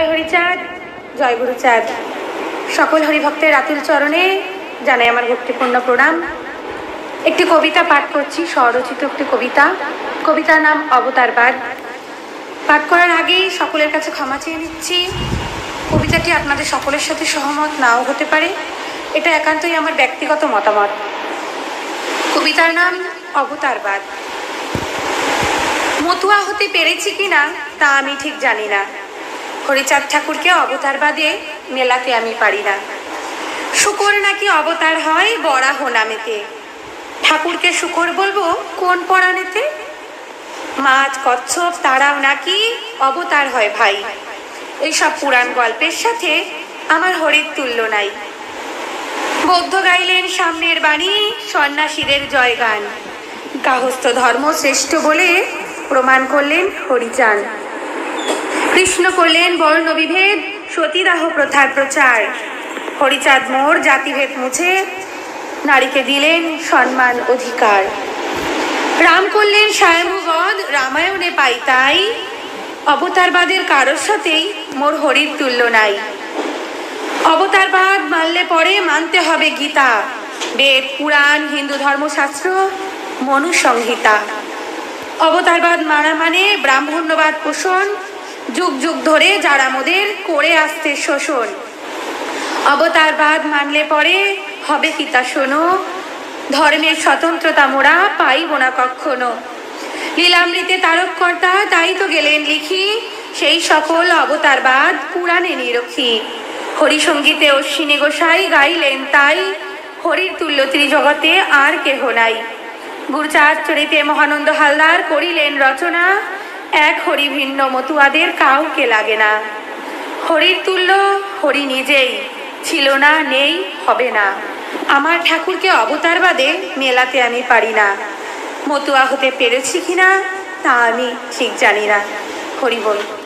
হরিচাঁদ, জয় গুরুচাঁদ। সকল হরিভক্তের আতুল চরণে জানাই আমার ভক্তিপূর্ণ প্রণাম। একটি কবিতা পাঠ করছি, স্বরচিত একটি কবিতা। কবিতার নাম অবতারবাদ। পাঠ করার আগেই সকলের কাছে ক্ষমা চেয়ে নিচ্ছি। কবিতাটি আপনাদের সকলের সাথে সহমত নাও হতে পারে, এটা একান্তই আমার ব্যক্তিগত মতামত। কবিতার নাম অবতারবাদ। মতুয়া হতে পেরেছি কিনা তা আমি ঠিক জানি না। হরিচাঁদ ঠাকুরকে অবতারবাদে মেলাতে আমি পারি না। শুকর নাকি অবতার হয় বরাহ নামেতে, ঠাকুরকে শুকর বলবো কোন পরাণেতে? মাছ কচ্ছপ তারাও নাকি অবতার হয় ভাই। এইসব পুরাণ গল্পের সাথে আমার হরির তুল্য নাই। বৌদ্ধ গাইলেন সামনের বাণী, সন্ন্যাসীদের জয়গান। গাহস্থ ধর্ম শ্রেষ্ঠ বলে প্রমাণ করলেন হরিচাঁদ। কৃষ্ণ করলেন বর্ণ বিভেদ, সতীদাহ প্রথার প্রচার। হরিচাঁদ মোর জাতিভেদ মুছে নারীকে দিলেন সম্মান অধিকার। রাম করলেন স্বয়ম্ভুবধ, রামায়ণে পাই তাই। অবতারবাদের কারোর সাথেই মোর হরির তুল্য নাই। অবতারবাদ মানলে পরে মানতে হবে গীতা, বেদ পুরাণ, হিন্দু ধর্মশাস্ত্র, মনুসংহিতা। অবতারবাদ মানা মানে ব্রাহ্মণ্যবাদ পোষণ, যুগ যুগ ধরে যারা মোদের করে আসতে শোষণ। অবতারবাদ মানলে পরে হবে কি তা শোনো, ধর্মের স্বতন্ত্রতা মোরা পাইব না কখনো। লীলামৃতে তারককর্তা তাই তো গেলেন লিখি, সেই সকল অবতারবাদ পুরাণে নিরক্ষী। হরিসঙ্গীতে অশ্বিনী গোসাই গাইলেন তাই, হরির তুল্য ত্রিজগতে আর কেহ নাই। গুরুচাঁদ চরিতে মহানন্দ হালদার করিলেন রচনা, এক হরি ভিন্ন মতুয়াদের কাউকে লাগে না। হরির তুল্য হরি নিজেই, ছিল না, নেই, হবে না। আমার ঠাকুরকে অবতারবাদে মেলাতে আমি পারি না। মতুয়া হতে পেরেছি কিনা তা আমি ঠিক জানি না। হরি বল।